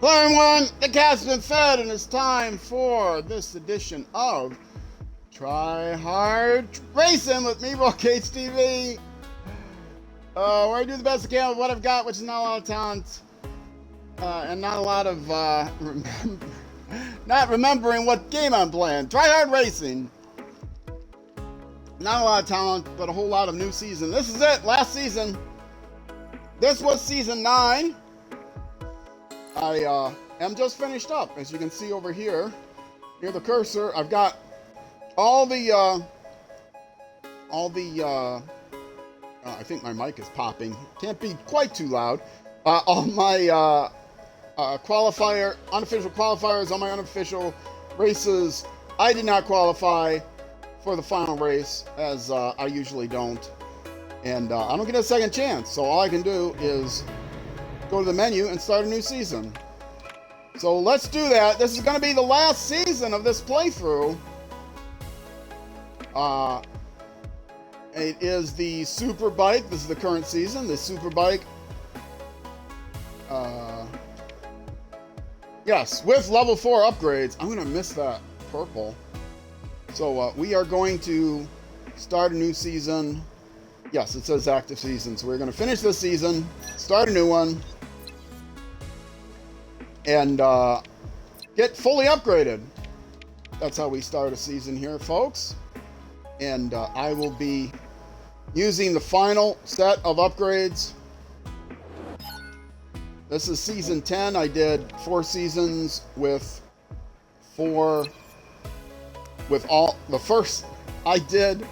Hello everyone, the cat's been fed and it's time for this edition of Try Hard Racing with me, Cage TV. Where I do the best I can with what I've got, which is not a lot of talent, and not a lot of not remembering what game I'm playing. Try Hard Racing. Not a lot of talent, but a whole lot of new season. This is it, last season. This was season 9. I am just finished up, as you can see over here, near the cursor. I've got all the I think my mic is popping. Can't be quite too loud. All my unofficial qualifiers, all my unofficial races. I did not qualify for the final race, as I usually don't, and I don't get a second chance. So all I can do is go to the menu and start a new season. So let's do that. This is going to be the last season of this playthrough. It is the Superbike. This is the current season, the Superbike. Yes, with level 4 upgrades. I'm going to miss that purple. So we are going to start a new season. Yes, it says active season. So we're going to finish this season, start a new one, and get fully upgraded. That's how we start a season here, folks. And I will be using the final set of upgrades. This is season 10. I did 4 seasons with all the first. I did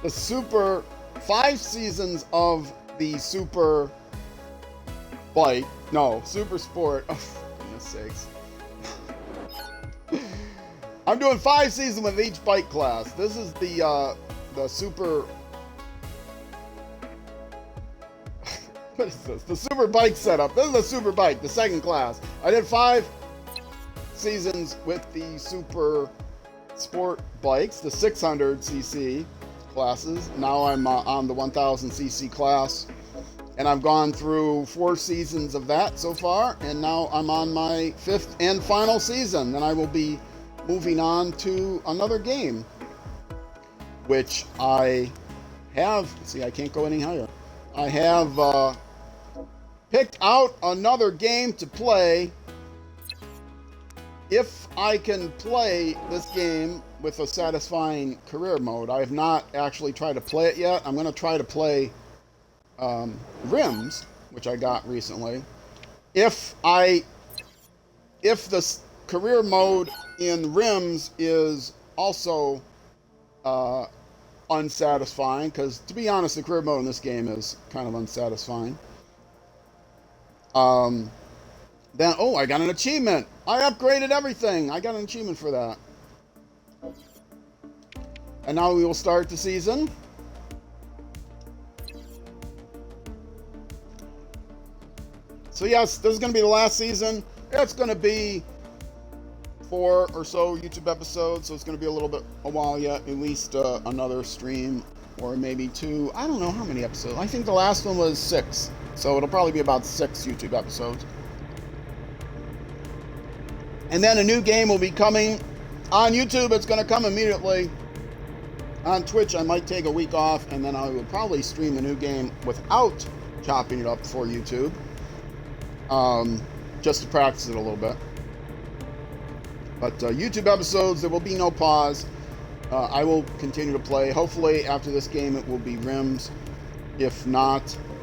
the super 5 seasons of the Super Bike. No, Super Sport. Oh, for goodness sakes. I'm doing 5 seasons with each bike class. This is the Super. What is this? The Super Bike setup. This is the Super Bike, the second class. I did 5 seasons with the Super Sport bikes, the 600cc classes. Now I'm on the 1000cc class, and I've gone through 4 seasons of that so far, and now I'm on my 5th and final season. Then I will be moving on to another game, which I have. See, I can't go any higher. I have picked out another game to play. If I can play this game with a satisfying career mode. I have not actually tried to play it yet. I'm going to try to play Rims, which I got recently. If the career mode in Rims is also unsatisfying, because to be honest, the career mode in this game is kind of unsatisfying. Then, oh, I got an achievement. I upgraded everything. I got an achievement for that. And now we will start the season. So yes, this is going to be the last season. It's going to be 4 or so YouTube episodes, so it's going to be a while yet. At least another stream, or maybe 2. I don't know how many episodes. I think the last one was 6, so it'll probably be about 6 YouTube episodes. And then a new game will be coming on YouTube. It's going to come immediately. On Twitch, I might take a week off, and then I will probably stream a new game without chopping it up for YouTube, just to practice it a little bit. But YouTube episodes, there will be no pause. I will continue to play. Hopefully, after this game, it will be Rims. If not,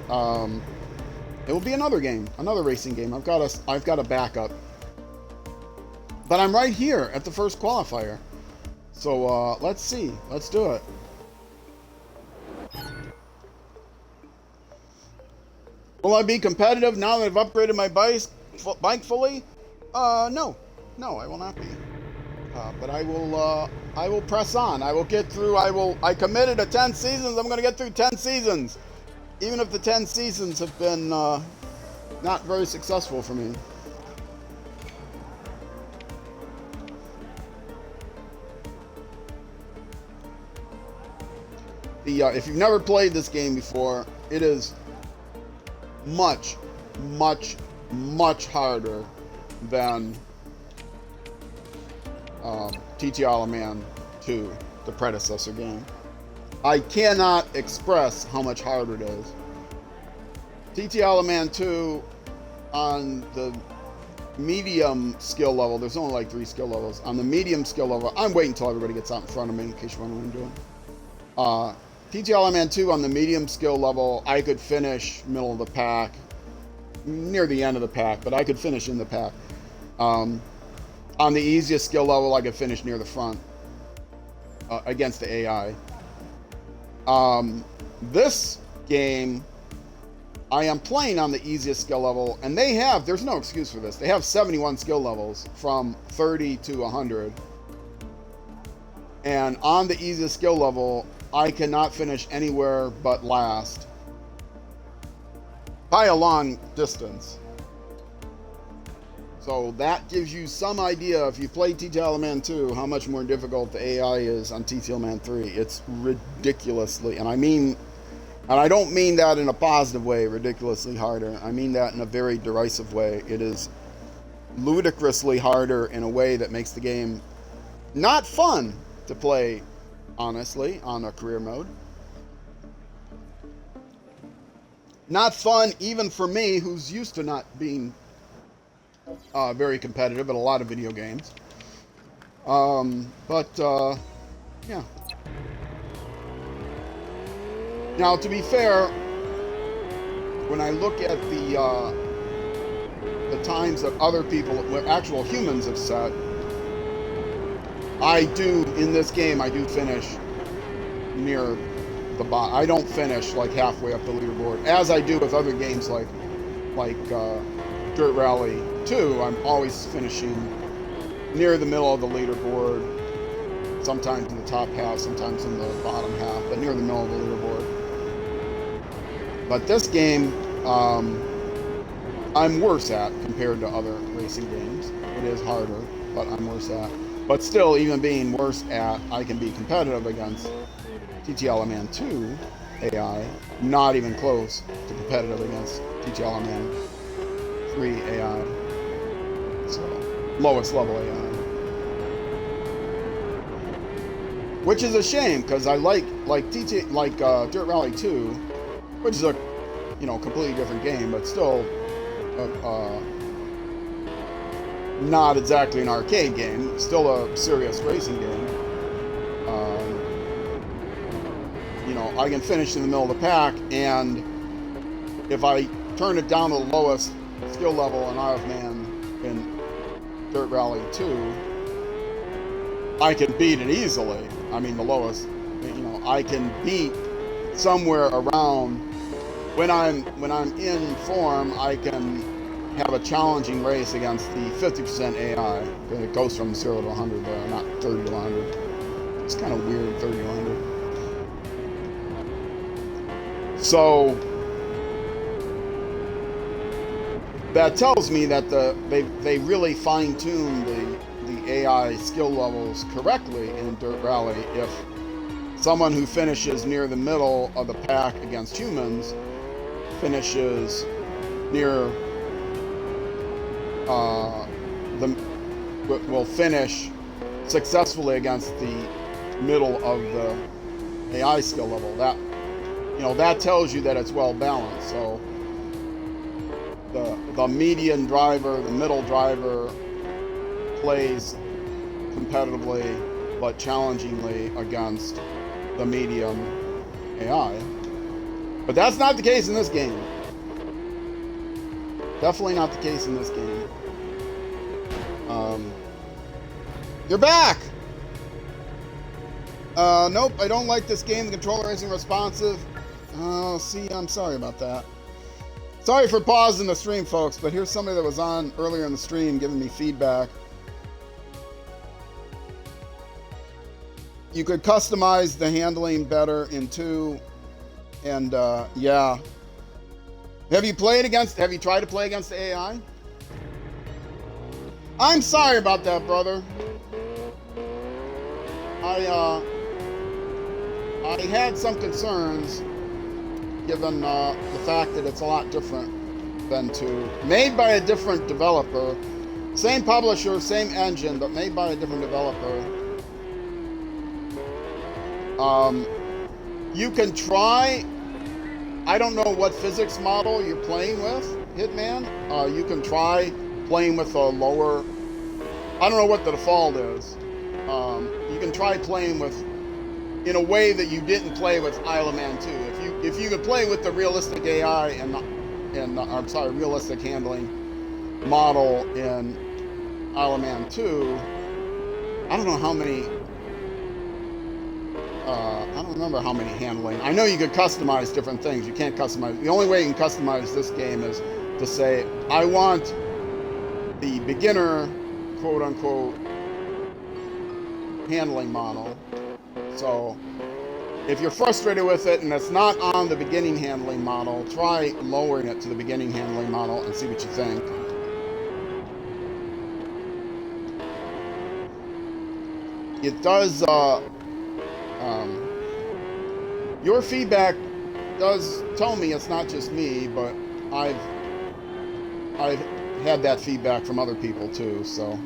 it will be another game, another racing game. I've got a backup. But I'm right here at the first qualifier. So let's see. Let's do it. Will I be competitive now that I've upgraded my bike fully? No. No, I will not be. But I will press on. I will get through. I committed to 10 seasons. I'm going to get through 10 seasons. Even if the 10 seasons have been not very successful for me. If you've never played this game before, it is much, much, much harder than TT Man 2, the predecessor game. I cannot express how much harder it is. TT Man 2 on the medium skill level, there's only like 3 skill levels. On the medium skill level, I'm waiting until everybody gets out in front of me in case you wonder what I'm doing. TT Man 2 on the medium skill level, I could finish middle of the pack, near the end of the pack, but I could finish in the pack. On the easiest skill level, I could finish near the front against the AI. This game, I am playing on the easiest skill level, and there's no excuse for this. They have 71 skill levels from 30 to 100. And on the easiest skill level, I cannot finish anywhere but last by a long distance. So that gives you some idea, if you play TTL Man 2, how much more difficult the AI is on TTL Man 3. It's ridiculously, and I don't mean that in a positive way, ridiculously harder. I mean that in a very derisive way. It is ludicrously harder in a way that makes the game not fun to play, honestly, on a career mode. Not fun even for me, who's used to not being very competitive in a lot of video games. Yeah. Now, to be fair, when I look at the times that other people, actual humans, have set, in this game, I do finish near the bottom. I don't finish like halfway up the leaderboard, as I do with other games like Dirt Rally 2. I'm always finishing near the middle of the leaderboard, sometimes in the top half, sometimes in the bottom half, but near the middle of the leaderboard. But this game, I'm worse at compared to other racing games. It is harder, but I'm worse at. But still, even being worse at, I can be competitive against TTL Man 2 AI, not even close to competitive against TTL Man 3 AI. So, lowest level AI. Which is a shame, because I like Dirt Rally 2, which is a completely different game, but still not exactly an arcade game, still a serious racing game. I can finish in the middle of the pack, and if I turn it down to the lowest skill level in Isle of Man in Dirt Rally 2, I can beat it easily. I mean, the lowest, I can beat somewhere around, when I'm in form, I can have a challenging race against the 50% AI. It goes from 0 to 100 there, not 30 to 100. It's kind of weird, 30 to 100. So that tells me that they really fine-tuned the AI skill levels correctly in Dirt Rally. If someone who finishes near the middle of the pack against humans finishes near will finish successfully against the middle of the AI skill level, that tells you that it's well balanced. So the median driver, the middle driver, plays competitively but challengingly against the medium AI. But that's not the case in this game. Definitely not the case in this game. You're back! Nope, I don't like this game. The controller isn't responsive. See, I'm sorry about that. Sorry for pausing the stream, folks, but here's somebody that was on earlier in the stream giving me feedback. You could customize the handling better in 2, and yeah. Have you tried to play against the AI? I'm sorry about that, brother. I had some concerns, given the fact that it's a lot different than made by a different developer, Same publisher, same engine, but made by a different developer. You can try, I don't know what physics model you're playing with, Hitman. You can try playing with a lower, I don't know what the default is. You can try playing with, in a way that you didn't play with Isle of Man 2. If you could play with the realistic AI and I'm sorry, realistic handling model in Isle of Man 2, I don't know how many, I don't remember how many handling. I know you could customize different things. You can't customize. The only way you can customize this game is to say, I want the beginner, quote unquote, handling model. So if you're frustrated with it and it's not on the beginning handling model, try lowering it to the beginning handling model and see what you think. It does, your feedback does tell me it's not just me, but I've had that feedback from other people too, so.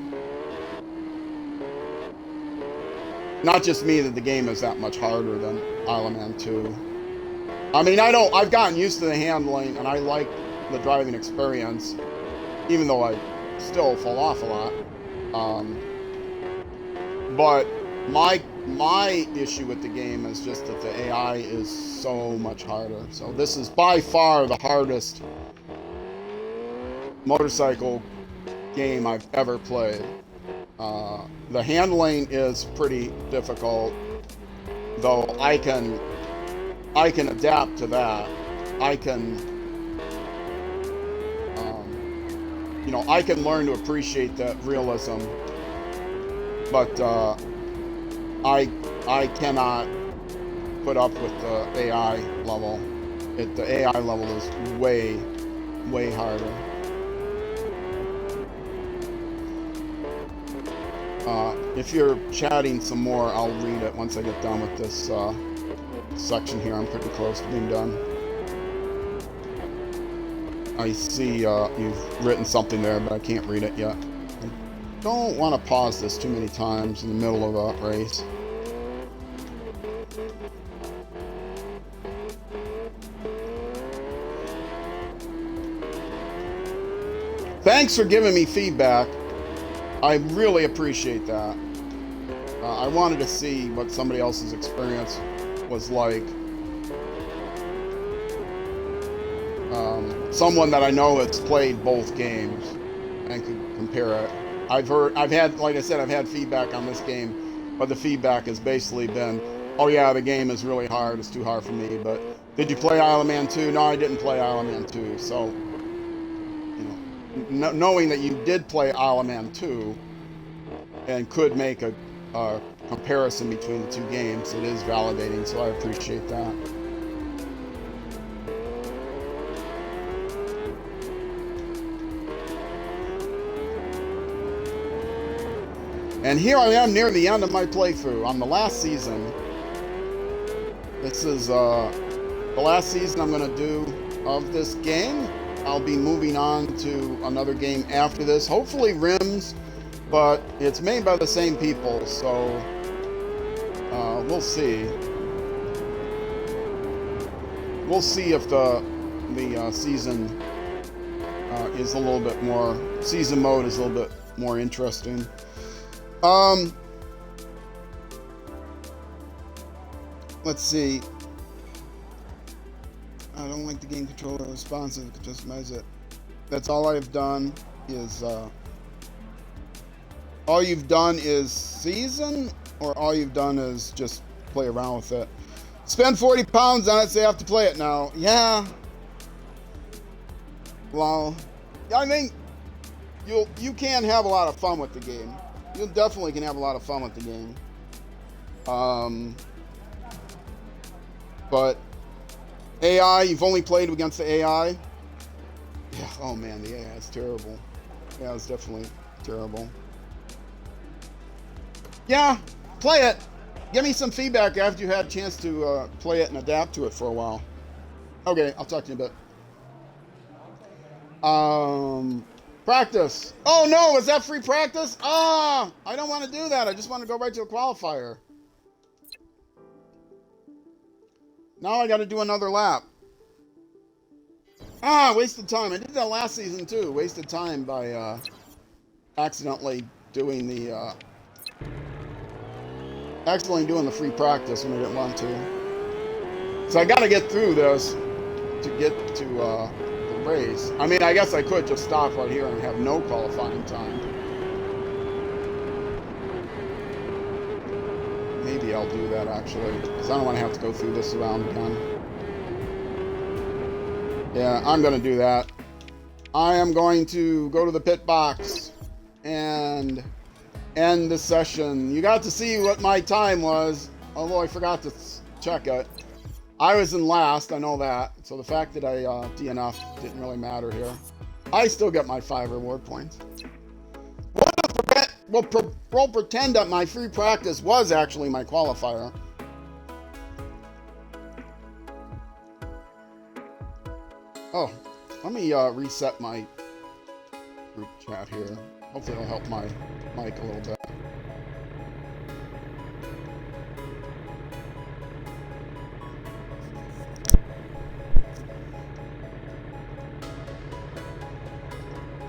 Not just me that the game is that much harder than Isle of Man 2. I mean, I've gotten used to the handling and I like the driving experience, even though I still fall off a lot. But my issue with the game is just that the AI is so much harder. So this is by far the hardest motorcycle game I've ever played. The handling is pretty difficult, though I can adapt to that. I can, you know, I can learn to appreciate that realism, but I cannot put up with the AI level. The AI level is way harder. If you're chatting some more, I'll read it once I get done with this section here. I'm pretty close to being done. I see you've written something there, but I can't read it yet. I don't want to pause this too many times in the middle of a race. Thanks for giving me feedback. I really appreciate that. I wanted to see what somebody else's experience was like. Someone that I know has played both games and could compare it. I've had, like I said, I've had feedback on this game, but the feedback has basically been, oh yeah, the game is really hard, it's too hard for me, but did you play Isle of Man 2? No, I didn't play Isle of Man 2, so, you know, knowing that you did play Isle of Man 2 and could make a comparison between the two games, it is validating, so I appreciate that. And here I am near the end of my playthrough on the last season. This is the last season I'm going to do of this game. I'll be moving on to another game after this, hopefully Rims, but it's made by the same people, so we'll see. We'll see if the season is a little bit more, season mode is a little bit more interesting. Let's see. I don't like the game controller responsive, to customize it. That's all I've done is, all you've done is season, or all you've done is just play around with it? Spend 40 pounds on it, so you have to play it now. Yeah. Well, I think you can have a lot of fun with the game. You definitely can have a lot of fun with the game. But AI, you've only played against the AI? Yeah, oh man, the AI is terrible. Yeah, it's definitely terrible. Yeah, play it. Give me some feedback after you had a chance to play it and adapt to it for a while. Okay, I'll talk to you in a bit. Practice. Oh no, was that free practice? Ah, I don't want to do that. I just want to go right to a qualifier. Now I got to do another lap. Ah, wasted time. I did that last season too. Wasted time by accidentally doing the free practice when I didn't want to. So I got to get through this to get to the race. I mean, I guess I could just stop right here and have no qualifying time. Maybe I'll do that actually, because I don't want to have to go through this round again. Yeah, I'm going to do that. I am going to go to the pit box and end the session. You got to see what my time was, although I forgot to check it. I was in last, I know that. So the fact that I DNF'd didn't really matter here. I still get my 5 reward points. We'll pretend that my free practice was actually my qualifier. Oh, let me reset my group chat here. Hopefully it'll help my mic a little bit.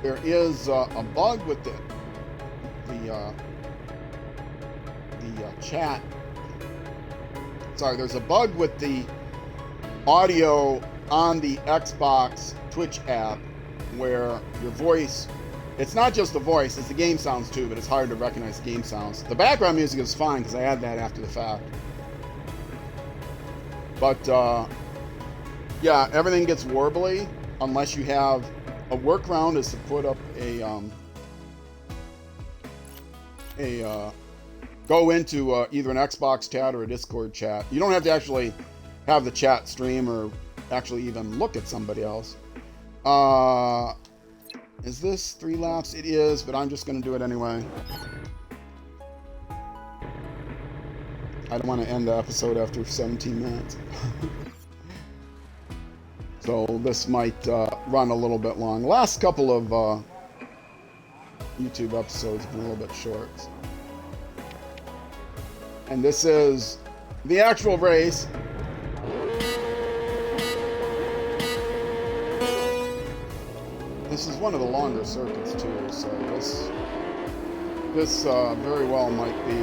There is a bug with the chat. Sorry, there's a bug with the audio on the Xbox Twitch app where your voice, it's not just the voice, it's the game sounds too, but it's hard to recognize the game sounds. The background music is fine because I add that after the fact. But yeah, everything gets warbly unless you have a workaround is to put up go into either an Xbox chat or a Discord chat. You don't have to actually have the chat stream or actually even look at somebody else. Is this 3 laps? It is, but I'm just going to do it anyway. I don't want to end the episode after 17 minutes. So this might run a little bit long. The last couple of YouTube episodes have been a little bit short. So. And this is the actual race. This is one of the longer circuits too, so this very well might be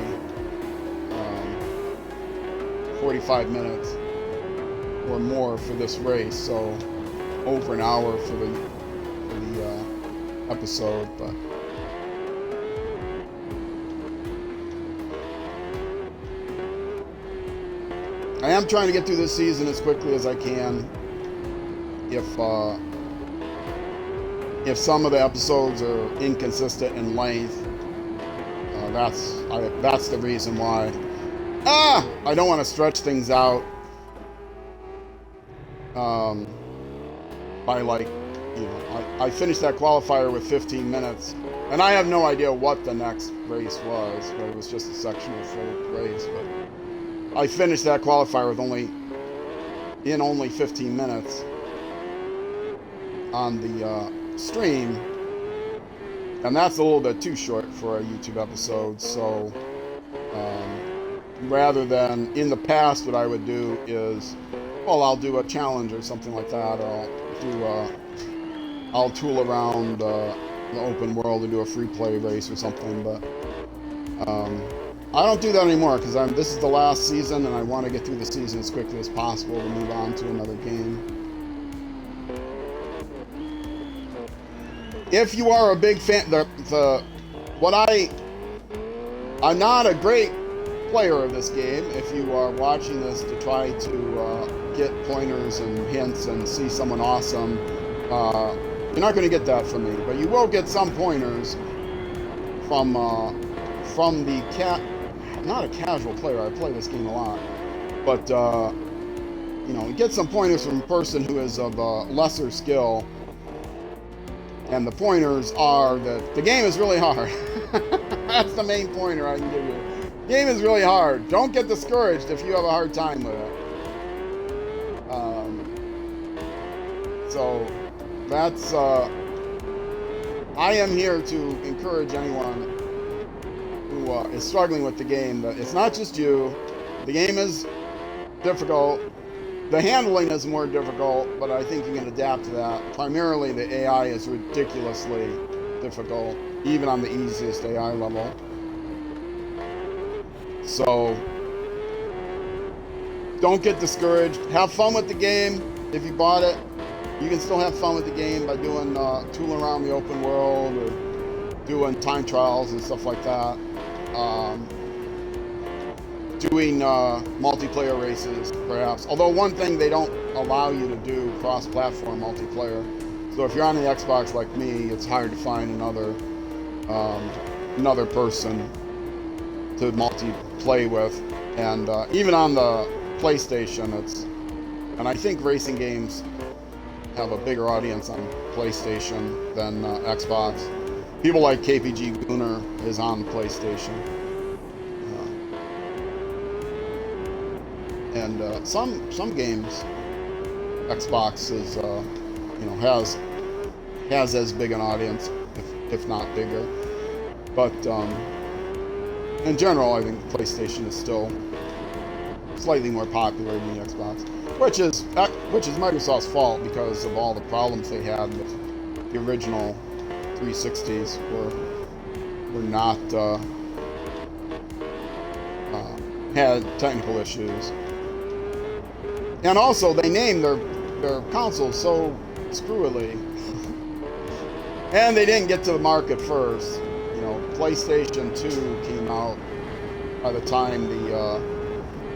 45 minutes or more for this race, so over an hour for the episode, but I am trying to get through this season as quickly as I can. If some of the episodes are inconsistent in length, that's the reason why. I don't want to stretch things out by I finished that qualifier with 15 minutes, and I have no idea what the next race was, but it was just a sectional full race. But I finished that qualifier with only 15 minutes on the stream, and that's a little bit too short for a YouTube episode. So rather than in the past, what I would do is, well, I'll do a challenge or something like that, or I'll tool around the open world and do a free play race or something. But I don't do that anymore because this is the last season and I want to get through the season as quickly as possible to move on to another game. If you are a big fan, I'm not a great player of this game. If you are watching this to try to get pointers and hints and see someone awesome, you're not going to get that from me, but you will get some pointers from the not a casual player. I play this game a lot, but you get some pointers from a person who is of lesser skill. And the pointers are that the game is really hard. That's the main pointer I can give you. The game is really hard. Don't get discouraged if you have a hard time with it. So that's I am here to encourage anyone who is struggling with the game that it's not just you. The game is difficult. The handling is more difficult, but I think you can adapt to that. Primarily, the AI is ridiculously difficult, even on the easiest AI level. So, don't get discouraged. Have fun with the game. If you bought it, you can still have fun with the game by doing tooling around the open world or doing time trials and stuff like that. Doing multiplayer races, perhaps. Although one thing they don't allow you to do cross-platform multiplayer. So if you're on the Xbox like me, it's hard to find another person to multi-play with. And even on the PlayStation, and I think racing games have a bigger audience on PlayStation than Xbox. People like KPG Gooner is on PlayStation. And some games, Xbox is has as big an audience, if not bigger. But in general, I think PlayStation is still slightly more popular than the Xbox, which is Microsoft's fault because of all the problems they had with the original 360s were not had technical issues. And also, they named their consoles so screwily. And they didn't get to the market first. You know, PlayStation 2 came out by the time the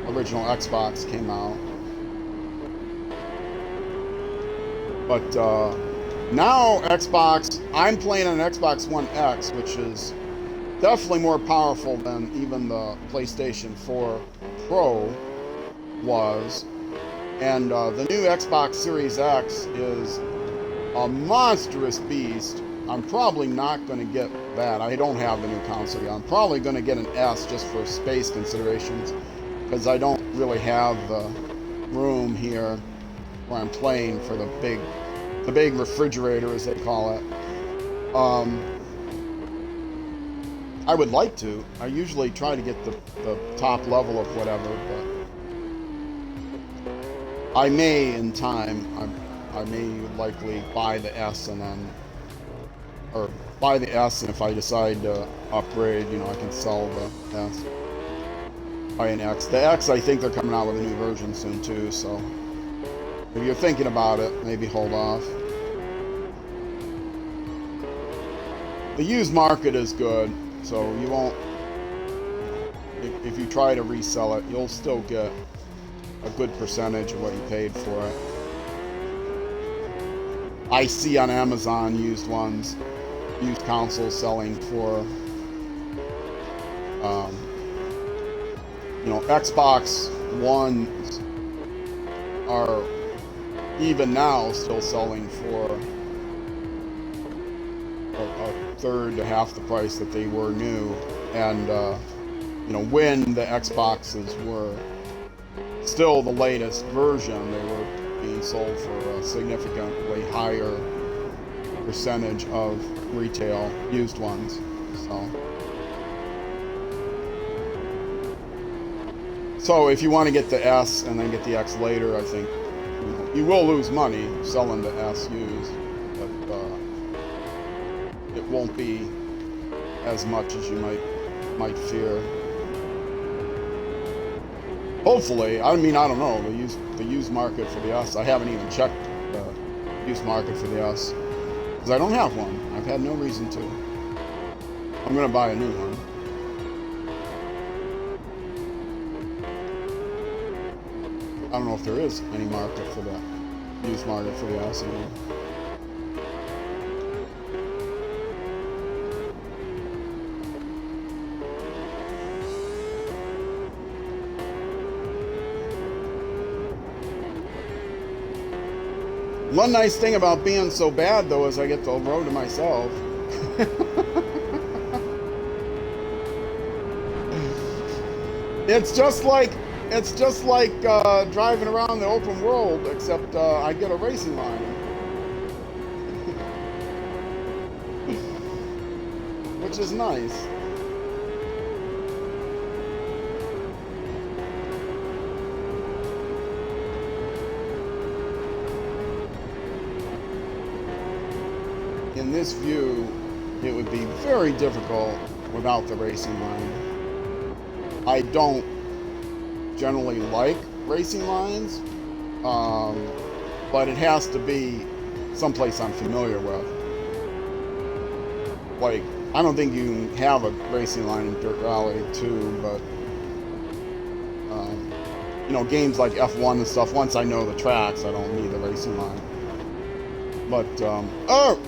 original Xbox came out. But now Xbox, I'm playing on an Xbox One X, which is definitely more powerful than even the PlayStation 4 Pro was. And the new Xbox Series X is a monstrous beast. I'm probably not going to get that. I don't have the new console yet. I'm probably going to get an S just for space considerations because I don't really have the room here where I'm playing for the big refrigerator, as they call it. I would like to. I usually try to get the top level of whatever, but I may, in time, I may likely buy the S and then, or buy the S, and if I decide to upgrade, you know, I can sell the S, buy an X. The X, I think they're coming out with a new version soon too, so if you're thinking about it, maybe hold off. The used market is good, so you won't, if you try to resell it, you'll still get a good percentage of what you paid for it. I see on Amazon used consoles selling for, Xbox Ones are even now still selling for a third to half the price that they were new. And, when the Xboxes were still the latest version, they were being sold for a significantly higher percentage of retail used ones. So if you want to get the S and then get the X later, I think you will lose money selling the S used, but it won't be as much as you might fear. Hopefully. I mean, I don't know, the used market for the S, I haven't even checked the used market for the S, because I don't have one. I've had no reason to. I'm going to buy a new one. I don't know if there is any market for that, used market for the S anymore. One nice thing about being so bad, though, is I get the road to myself. It's just like driving around the open world, except I get a racing line. which is nice. In this view, it would be very difficult without the racing line. I don't generally like racing lines, but it has to be someplace I'm familiar with. Like, I don't think you can have a racing line in Dirt Rally 2, but you know, games like F1 and stuff, once I know the tracks, I don't need the racing line. But oh,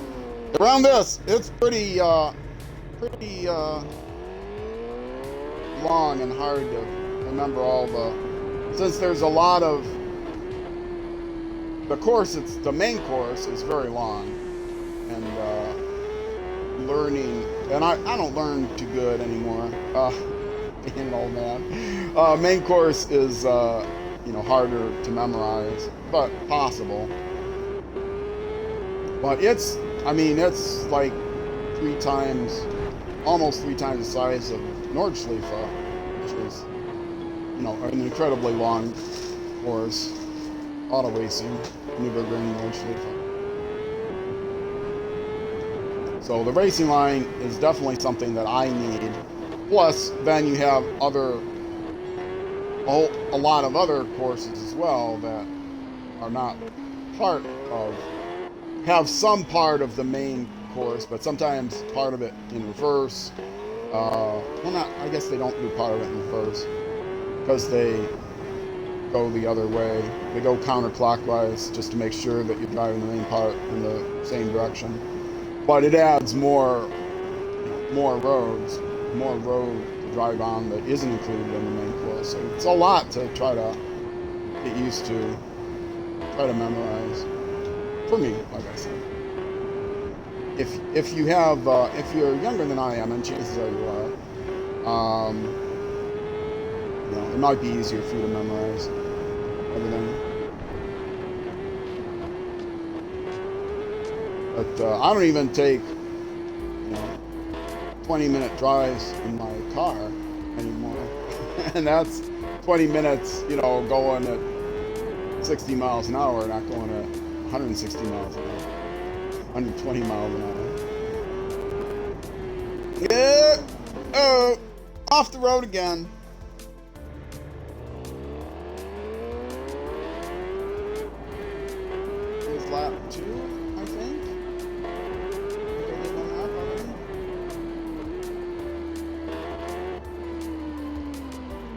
around this, it's pretty long and hard to remember all the, since there's a lot of the course, the main course is very long, and learning, and I don't learn too good anymore, being an old man. Main course is you know, harder to memorize, but possible. But it's, I mean, it's like almost three times the size of Nordschleife, which is, you know, an incredibly long course. Auto racing, Nürburgring, Nordschleife. So the racing line is definitely something that I need. Plus, then you have a lot of other courses as well that are not part of, have some part of the main course, but sometimes part of it in reverse. Well, not, I guess they don't do part of it in reverse because they go the other way. They go counterclockwise just to make sure that you're driving the main part in the same direction. But it adds more road to drive on that isn't included in the main course. So it's a lot to try to get used to, try to memorize. For me, like I said. If you have, if you're younger than I am, and chances are you are, you know, it might be easier for you to memorize everything. But I don't even take, you know, 20-minute drives in my car anymore. And that's 20 minutes, you know, going at 60 miles an hour, not going at 160 miles an hour. 120 miles an hour. Yeah! Oh! Off the road again. Is lap 2, I think?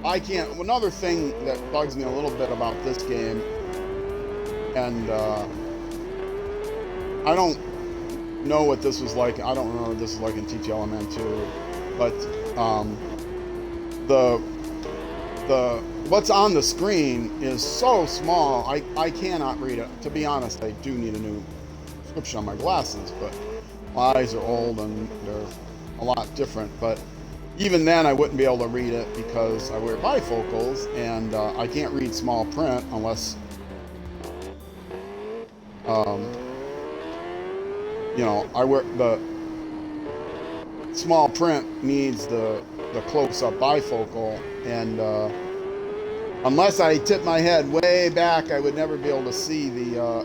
I can't. Another thing that bugs me a little bit about this game, and I don't know what this was like. I don't remember what this was like in TTLMN 2, but the what's on the screen is so small. I cannot read it. To be honest, I do need a new prescription on my glasses, but my eyes are old and they're a lot different. But even then, I wouldn't be able to read it because I wear bifocals, and I can't read small print unless you know, I wear the small print needs the close-up bifocal, and unless I tip my head way back, I would never be able to see the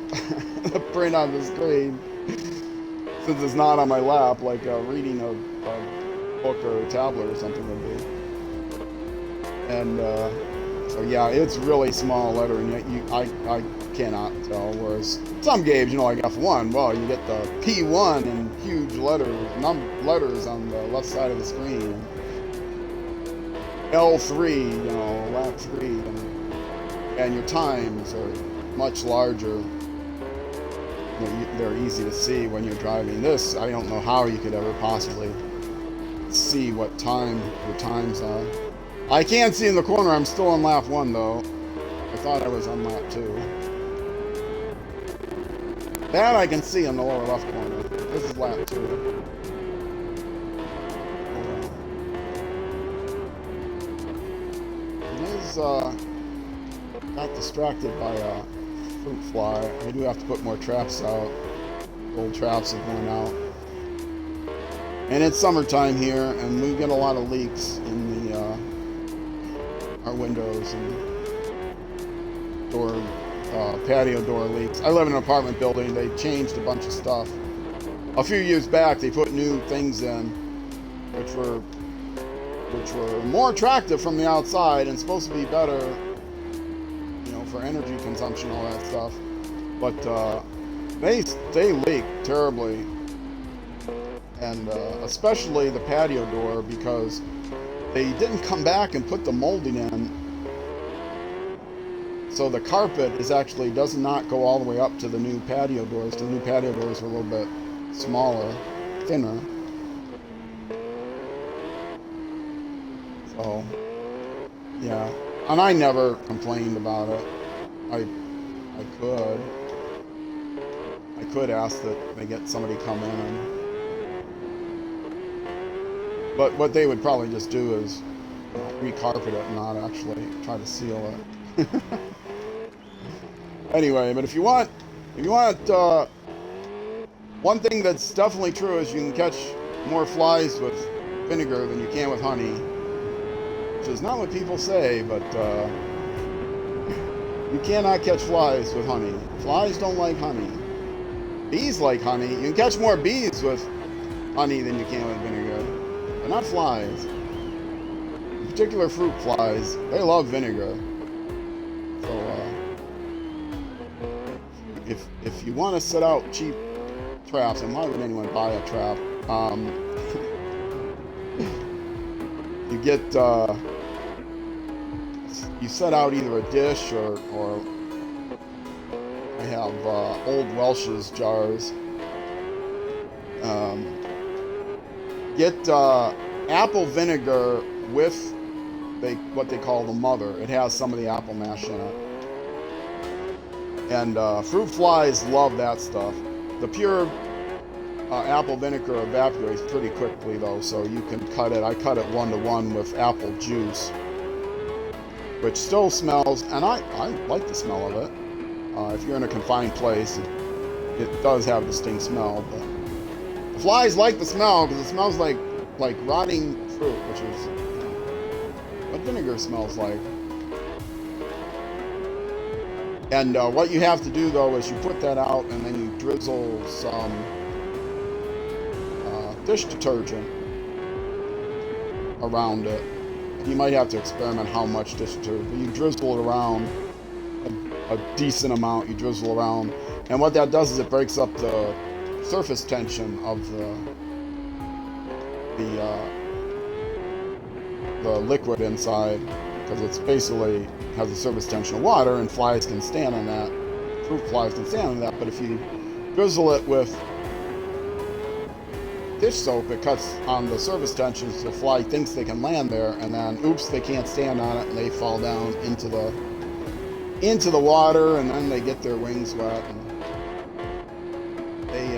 the print on the screen, since it's not on my lap like reading a book or a tablet or something would be. And so yeah, it's really small lettering. I cannot tell. Whereas some games, you know, like F1, well, you get the P1 in huge letters on the left side of the screen. L3, you know, lap 3, and your times are much larger. You know, they're easy to see when you're driving. This, I don't know how you could ever possibly see what time your times are. I can't see in the corner. I'm still on lap 1 though. I thought I was on lap 2. That I can see in the lower left corner. This is lap 2. And this got distracted by a fruit fly. I do have to put more traps out. Old traps have gone out. And it's summertime here, and we get a lot of leaks in the our windows and door, patio door leaks. I live in an apartment building. They changed a bunch of stuff. A few years back, they put new things in, which were more attractive from the outside and supposed to be better, you know, for energy consumption, all that stuff. But they leak terribly, and especially the patio door, because they didn't come back and put the molding in. So the carpet does not go all the way up to the new patio doors. The new patio doors are a little bit smaller, thinner. So, yeah. And I never complained about it. I could ask that they get somebody come in and... But what they would probably just do is, you know, recarpet it and not actually try to seal it. Anyway, but if you want, one thing that's definitely true is you can catch more flies with vinegar than you can with honey, which is not what people say, but you cannot catch flies with honey. Flies don't like honey. Bees like honey. You can catch more bees with honey than you can with vinegar, but not flies. In particular, fruit flies, they love vinegar. So, if you want to set out cheap traps, and why would anyone buy a trap? You get you set out either a dish or I have old Welch's jars. Get apple vinegar with what they call the mother. It has some of the apple mash in it. And fruit flies love that stuff. The pure apple vinegar evaporates pretty quickly though, so you can cut it. I cut it 1-to-1 with apple juice, which still smells, and I like the smell of it. If you're in a confined place, it does have a distinct smell, but the flies like the smell because it smells like rotting fruit, which is, you know, what vinegar smells like. And what you have to do though is you put that out and then you drizzle some dish detergent around it. You might have to experiment how much dish detergent, but you drizzle it around a decent amount. You drizzle around, and what that does is it breaks up the surface tension of the liquid inside, because it's basically has a surface tension of water, and flies can stand on that. Fruit flies can stand on that, but if you drizzle it with dish soap, it cuts on the surface tension, so the fly thinks they can land there, and then oops, they can't stand on it, and they fall down into the water, and then they get their wings wet, and they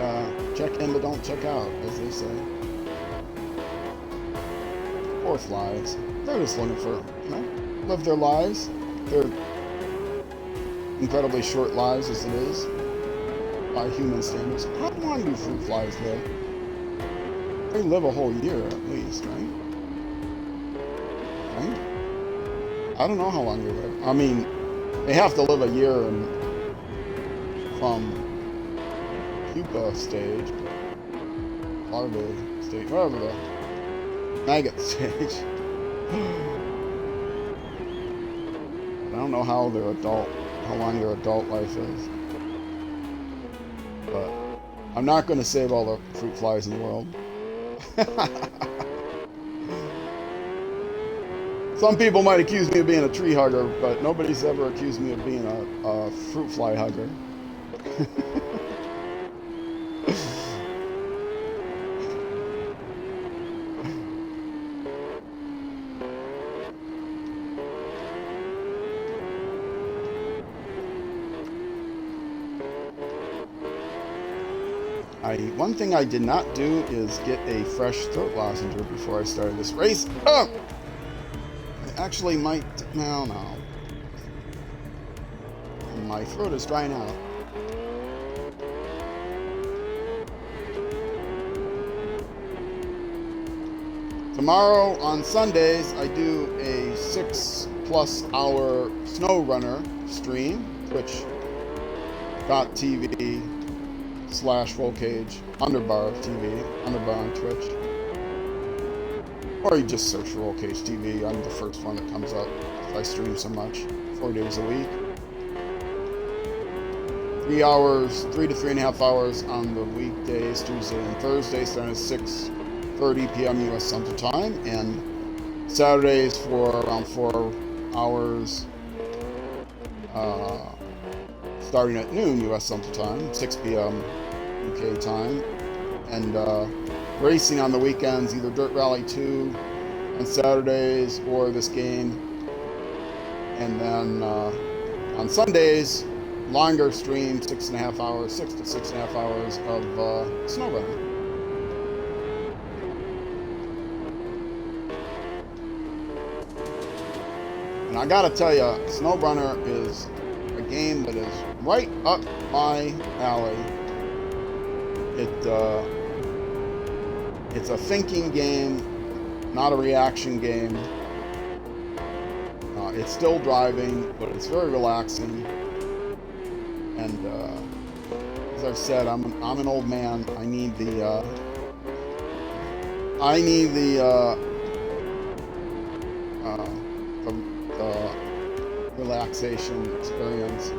check in but don't check out, as they say. Poor flies. They're just looking for, you know, live their lives. They're incredibly short lives as it is by human standards. How long do fruit flies live? They live a whole year at least, right? Right? I don't know how long they live. I mean, they have to live a year from pupa stage, larvae stage, whatever the maggot stage. I don't know how long their adult life is. But I'm not going to save all the fruit flies in the world. Some people might accuse me of being a tree hugger, but nobody's ever accused me of being a fruit fly hugger. One thing I did not do is get a fresh throat lozenge before I started this race. Oh! I actually might... No. My throat is drying out. Tomorrow on Sundays, I do a 6+ hour snow runner stream, twitch.tv/rollcage underbar TV, underbar on Twitch. Or you just search Roll Cage TV. I'm the first one that comes up. I stream so much, 4 days a week. 3 hours, 3 to 3.5 hours on the weekdays, Tuesday and Thursday, starting at 6:30 p.m. U.S. Central Time, and Saturdays for around 4 hours, starting at noon U.S. Central Time, 6 p.m. UK time, and racing on the weekends, either Dirt Rally 2 on Saturdays or this game, and then on Sundays, longer stream, 6.5 hours, 6 to 6.5 hours of snow running. And I gotta tell you, SnowRunner is a game that is right up my alley. It's a thinking game, not a reaction game. It's still driving, but it's very relaxing. And as I've said, I'm an old man. I need the relaxation experience.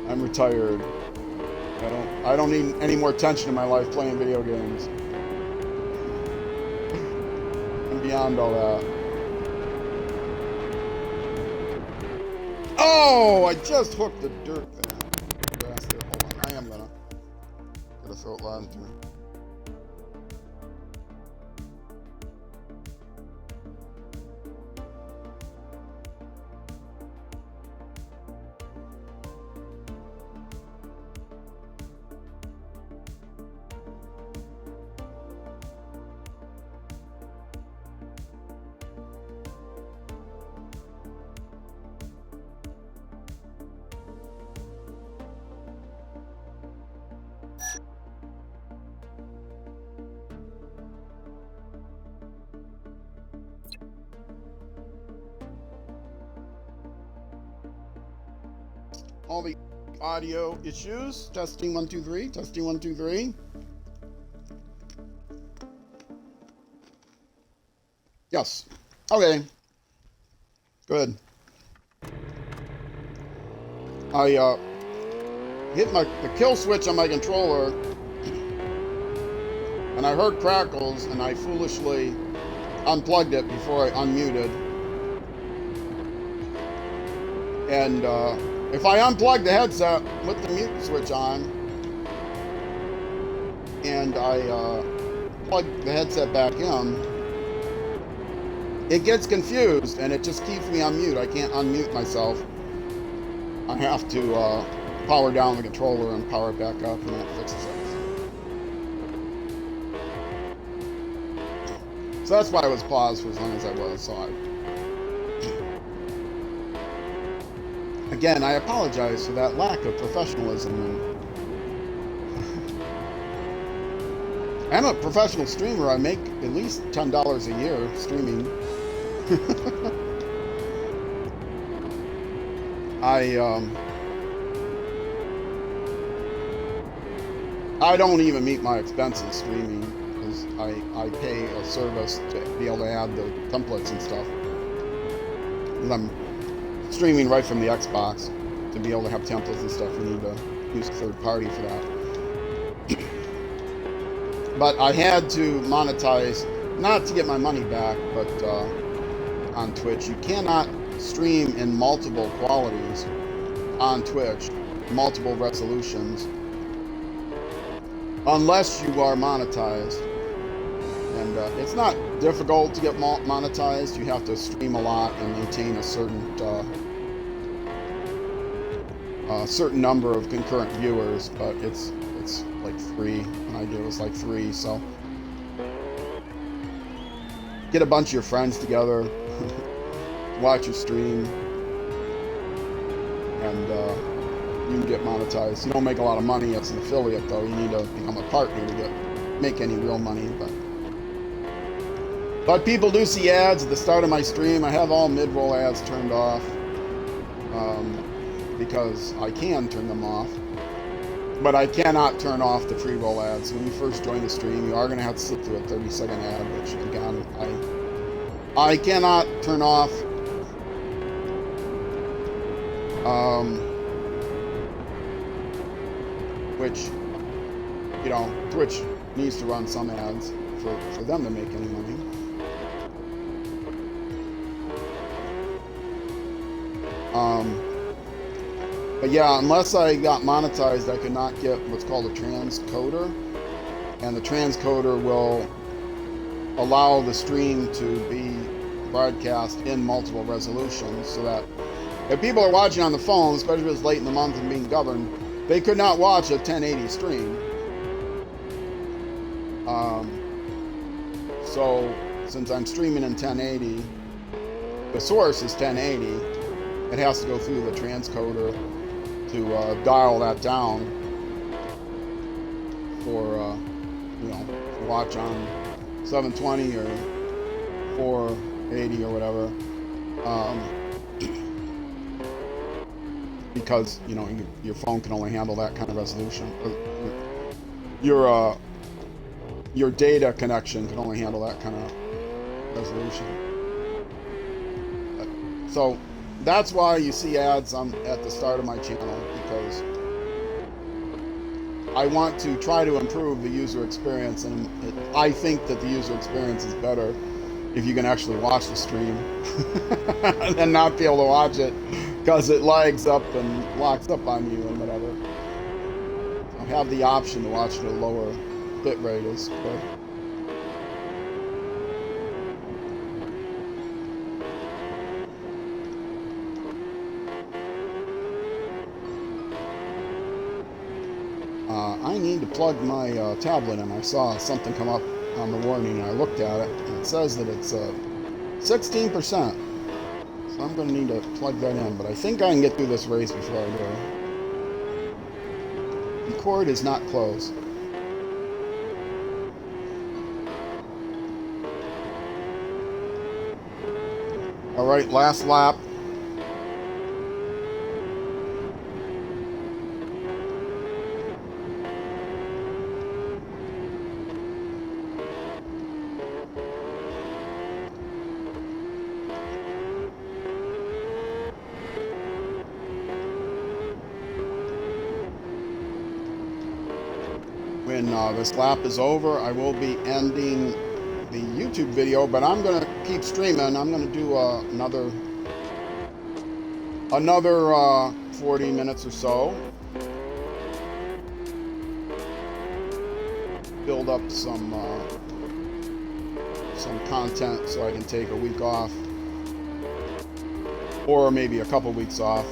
I'm retired. I don't need any more tension in my life playing video games. And beyond all that. Oh, I just hooked the dirt there. Grass there. Hold on. I am gonna throw it loud into me. All the audio issues. Testing 1 2 3. Testing 1 2 3. Yes. Okay. Good. I hit the kill switch on my controller, and I heard crackles, and I foolishly unplugged it before I unmuted. And if I unplug the headset with the mute switch on, and I plug the headset back in, it gets confused, and it just keeps me on mute. I can't unmute myself. I have to power down the controller and power it back up, and that fixes it. So that's why I was paused for as long as I was. So again, I apologize for that lack of professionalism. I'm a professional streamer. I make at least $10 a year streaming. I don't even meet my expenses streaming, because I pay a service to be able to add the templates and stuff. And I'm streaming right from the Xbox. To be able to have templates and stuff, you need to use a third party for that. But I had to monetize, not to get my money back, but on Twitch. You cannot stream in multiple qualities on Twitch, multiple resolutions, unless you are monetized. And it's not difficult to get monetized. You have to stream a lot and maintain a certain number of concurrent viewers, but it's like 3. When I did it was like 3. So get a bunch of your friends together, watch your stream, and you can get monetized. You don't make a lot of money as an affiliate, though. You need to become a partner to get make any real money, but people do see ads at the start of my stream. I have all mid-roll ads turned off because I can turn them off, but I cannot turn off the pre-roll ads. When you first join the stream, you are going to have to sit through a 30-second ad, which again, I cannot turn off. Which, you know, Twitch needs to run some ads for them to make any money. But yeah, unless I got monetized, I could not get what's called a transcoder, and the transcoder will allow the stream to be broadcast in multiple resolutions, so that if people are watching on the phone, especially if it's late in the month and being governed, they could not watch a 1080 stream. So since I'm streaming in 1080, the source is 1080, it has to go through the transcoder to dial that down for, you know, to watch on 720 or 480 or whatever. Because, you know, your phone can only handle that kind of resolution. Your data connection can only handle that kind of resolution. So that's why you see ads at the start of my channel, because I want to try to improve the user experience, and I think that the user experience is better if you can actually watch the stream and not be able to watch it because it lags up and locks up on you and whatever. I have the option to watch it at a lower bit rate is good. I need to plug my tablet in. I saw something come up on the warning, and I looked at it, and it says that it's 16%. So I'm going to need to plug that in, but I think I can get through this race before I go. The cord is not closed. All right, last lap. When this lap is over, I will be ending the YouTube video, but I'm going to keep streaming. I'm going to do another 40 minutes or so. Build up some content so I can take a week off, or maybe a couple weeks off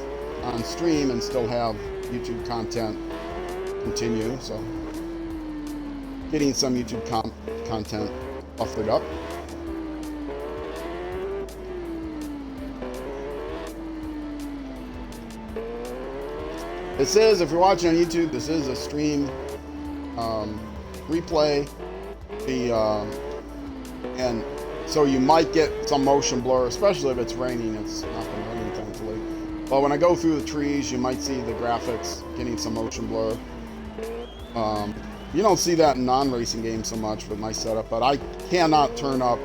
on stream and still have YouTube content continue. So getting some YouTube content buffered up. This is, if you're watching on YouTube, this is a stream replay. And so you might get some motion blur, especially if it's raining. It's not been raining, thankfully. But when I go through the trees, you might see the graphics getting some motion blur. You don't see that in non-racing games so much with my setup, but I cannot turn up.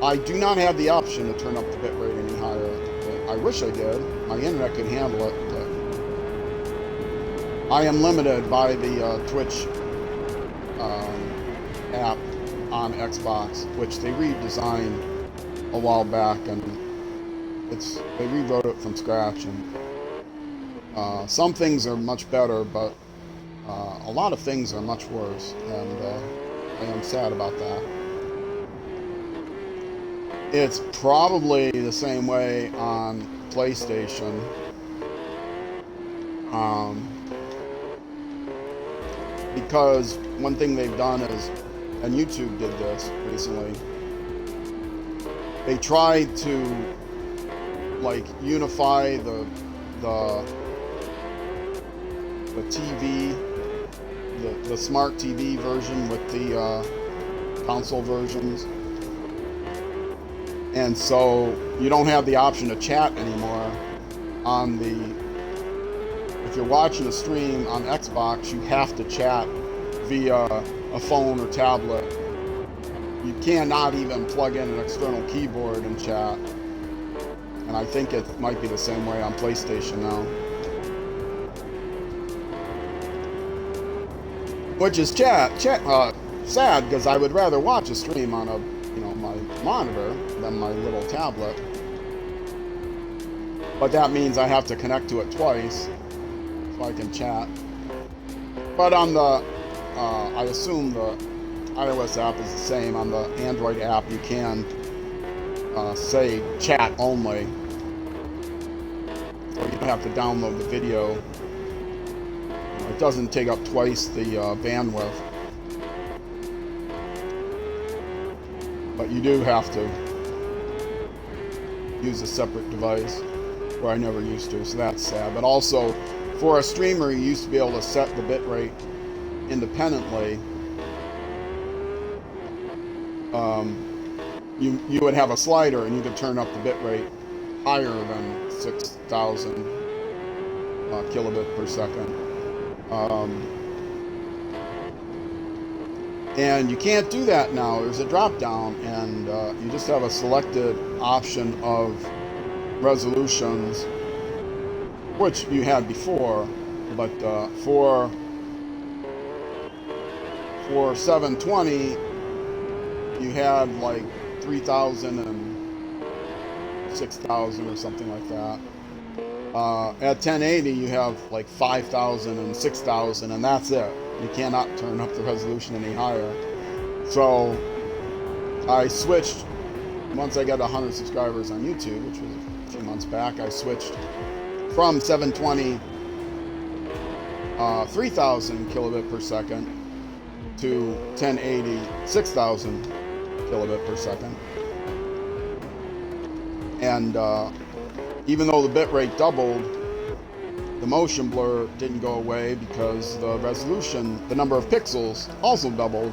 I do not have the option to turn up the bit rate any higher. I wish I did. My internet could handle it, but I am limited by the Twitch app on Xbox, which they redesigned a while back, and they rewrote it from scratch. And some things are much better, but a lot of things are much worse, and I am sad about that. It's probably the same way on PlayStation. Because one thing they've done is, and YouTube did this recently, they tried to like unify the TV, the smart TV version with the console versions. And so you don't have the option to chat anymore on if you're watching a stream on Xbox, you have to chat via a phone or tablet. You cannot even plug in an external keyboard and chat. And I think it might be the same way on PlayStation now. Which is sad, because I would rather watch a stream on my monitor than my little tablet. But that means I have to connect to it twice so I can chat. But on the, I assume the iOS app is the same. On the Android app, you can say chat only. So you don't have to download the video. It doesn't take up twice the bandwidth. But you do have to use a separate device, where I never used to, so that's sad. But also, for a streamer, you used to be able to set the bitrate independently. You would have a slider, and you could turn up the bitrate higher than 6,000 kilobit per second. And you can't do that now. There's a drop down, and you just have a selected option of resolutions, which you had before, but for 720 you had like 3,000 and 6,000 or something like that. At 1080 you have like 5,000 and 6,000, and that's it. You cannot turn up the resolution any higher. So I switched, once I got 100 subscribers on YouTube, which was a few months back, I switched from 720 3,000 kilobit per second to 1080 6,000 kilobit per second. And even though the bitrate doubled, the motion blur didn't go away because the resolution, the number of pixels, also doubled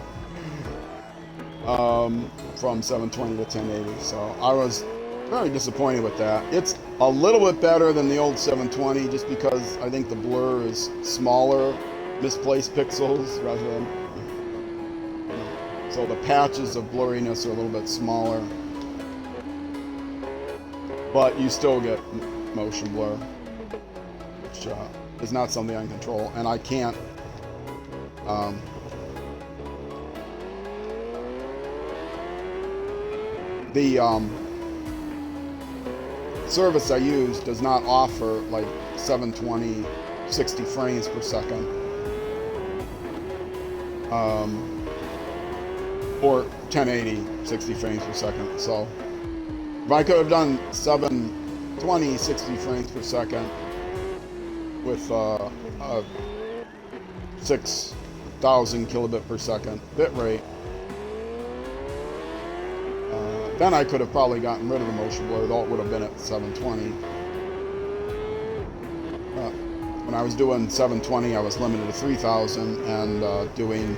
from 720 to 1080. So I was very disappointed with that. It's a little bit better than the old 720 just because I think the blur is smaller, misplaced pixels rather than, so the patches of blurriness are a little bit smaller. But you still get motion blur, which is not something I can control, and I can't the service I use does not offer like 720 60 frames per second or 1080 60 frames per second. So if I could have done 720 60 frames per second with a 6,000 kilobit per second bitrate, then I could have probably gotten rid of the motion blur, though it would have been at 720. When I was doing 720, I was limited to 3,000, and doing,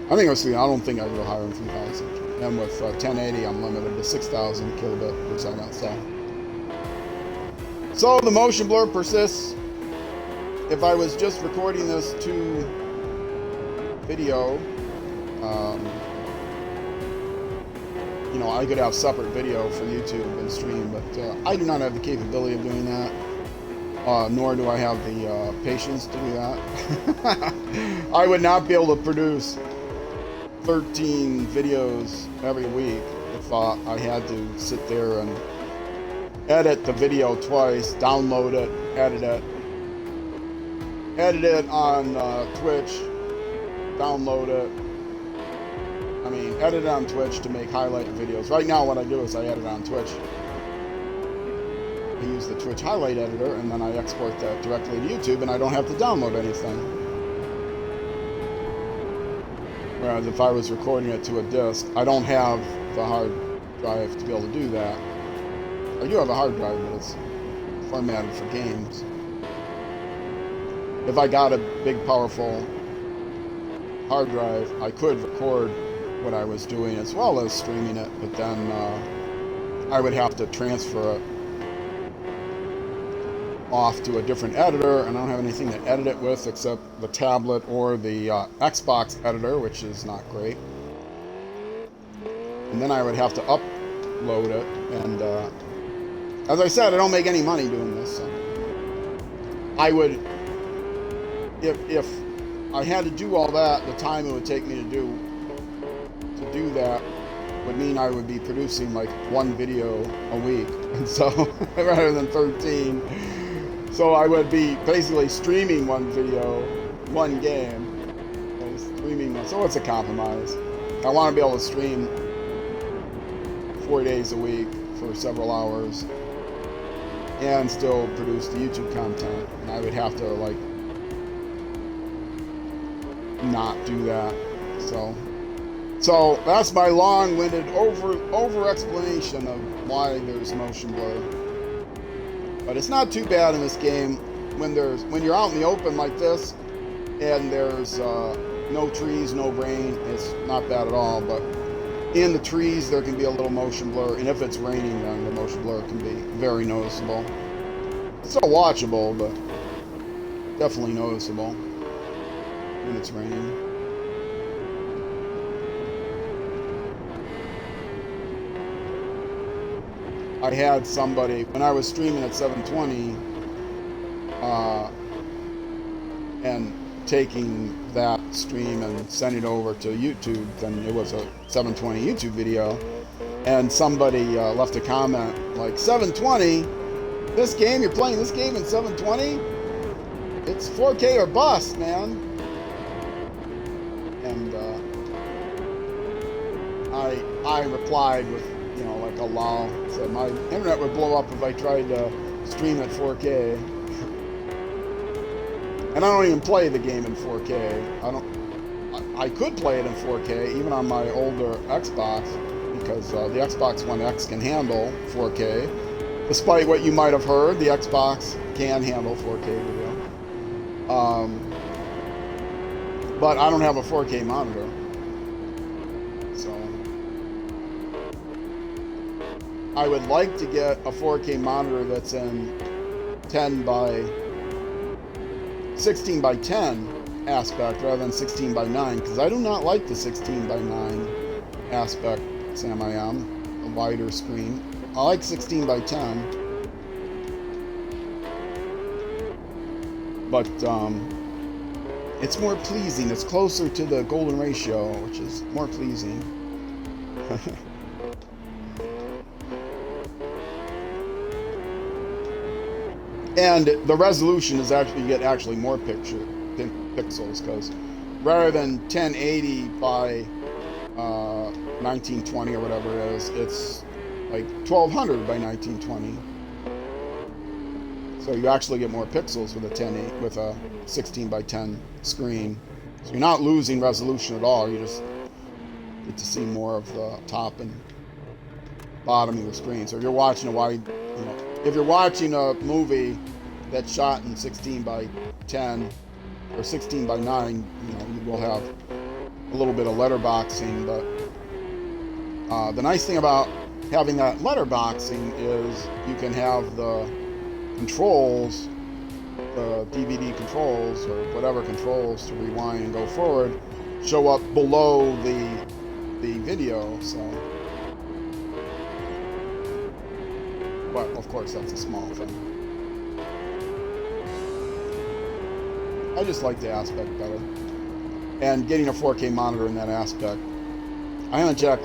I think it was 3, I don't think I go higher than 3,000. And with 1080, I'm limited to 6,000 kilobit per second. So the motion blur persists. If I was just recording this to video, you know, I could have separate video for YouTube and stream, but I do not have the capability of doing that, nor do I have the patience to do that. I would not be able to produce 13 videos every week if I had to sit there and edit the video twice, download it, edit it on Twitch, download it. I mean, edit it on Twitch to make highlight videos. Right now what I do is I edit on Twitch. I use the Twitch highlight editor, and then I export that directly to YouTube, and I don't have to download anything. Whereas if I was recording it to a disk, I don't have the hard drive to be able to do that. I do have a hard drive, but it's formatted for games. If I got a big, powerful hard drive, I could record what I was doing as well as streaming it, but then I would have to transfer it off to a different editor, and I don't have anything to edit it with except the tablet or the Xbox editor, which is not great. And then I would have to upload it, and as I said, I don't make any money doing this, so I would, if I had to do all that, the time it would take me to do that would mean I would be producing like one video a week, and so rather than 13. So I would be basically streaming one video, one game, and streaming one. So it's a compromise. I want to be able to stream 4 days a week for several hours and still produce the YouTube content. And I would have to like not do that. So that's my long-winded over explanation of why there's motion blur. But it's not too bad in this game when you're out in the open like this and there's no trees, no rain. It's not bad at all. But in the trees there can be a little motion blur, and if it's raining, then the motion blur can be very noticeable. It's still watchable, but definitely noticeable when it's raining. I had somebody, when I was streaming at 720, and taking that stream and sending it over to YouTube, then it was a 720 YouTube video, and somebody left a comment like, 720? This game, you're playing this game in 720? It's 4K or bust, man. And I replied with, like a lol. So my internet would blow up if I tried to stream at 4K. And I don't even play the game in 4K. I could play it in 4K even on my older Xbox, because the Xbox One X can handle 4K. Despite what you might have heard, the Xbox can handle 4K video. But I don't have a 4K monitor. So I would like to get a 4K monitor that's in 16 by 10 aspect rather than 16 by 9, because I do not like the 16 by 9 aspect, Sam I am, a wider screen. I like 16 by 10. But it's more pleasing. It's closer to the golden ratio, which is more pleasing. And the resolution is actually, you get actually more pixels, because rather than 1080 by 1920 or whatever it is, it's like 1200 by 1920. So you actually get more pixels with a 16 by 10 screen. So you're not losing resolution at all. You just get to see more of the top and bottom of the screen. So if you're watching if you're watching a movie that's shot in 16 by 10 or 16 by 9, you will have a little bit of letterboxing. But the nice thing about having that letterboxing is you can have the controls, the DVD controls or whatever controls to rewind and go forward, show up below the video. So, but of course that's a small thing. I just like the aspect better, and getting a 4K monitor in that aspect. I haven't checked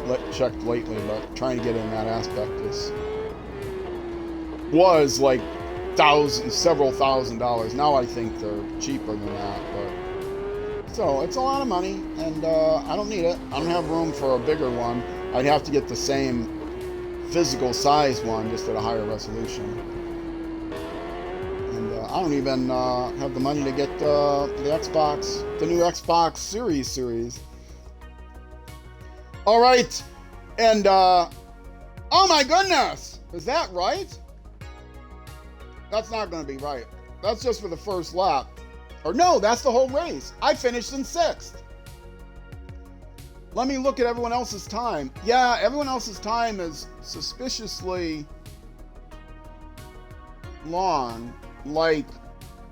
lately, but trying to get in that aspect was like several $1,000s. Now I think they're cheaper than that, but so it's a lot of money, and I don't need it. I don't have room for a bigger one. I'd have to get the same physical size one, just at a higher resolution. And I don't even have the money to get the new Xbox Series. All right, and oh my goodness, is that right? That's not going to be right. That's just for the first lap. Or no, that's the whole race. I finished in 6th. Let me look at everyone else's time. Yeah, everyone else's time is suspiciously long. Like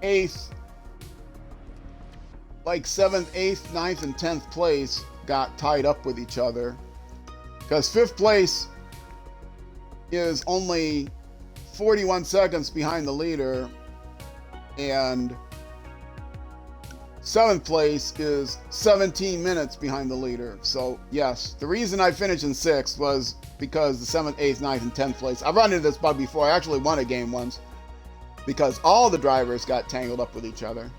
8th, like 7th, 8th, 9th, and 10th place got tied up with each other. Because 5th place is only 41 seconds behind the leader, and 7th place is 17 minutes behind the leader. So yes, the reason I finished in 6th was because the 7th, 8th, 9th, and 10th place. I've run into this bug before. I actually won a game once because all the drivers got tangled up with each other.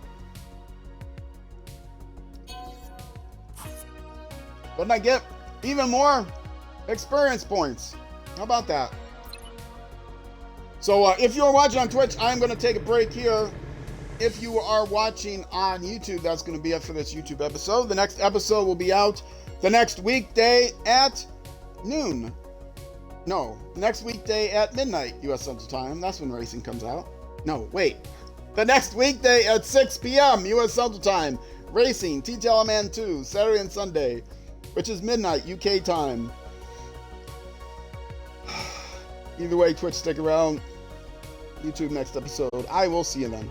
Wouldn't I get even more experience points? How about that? So if you're watching on Twitch, I'm going to take a break here. If you are watching on YouTube, that's going to be it for this YouTube episode. The next episode will be out the next weekday at noon. No, next weekday at midnight U.S. Central Time. That's when racing comes out. No, wait. The next weekday at 6 p.m. U.S. Central Time. Racing, TTLMN 2, Saturday and Sunday, which is midnight UK time. Either way, Twitch, stick around. YouTube next episode. I will see you then.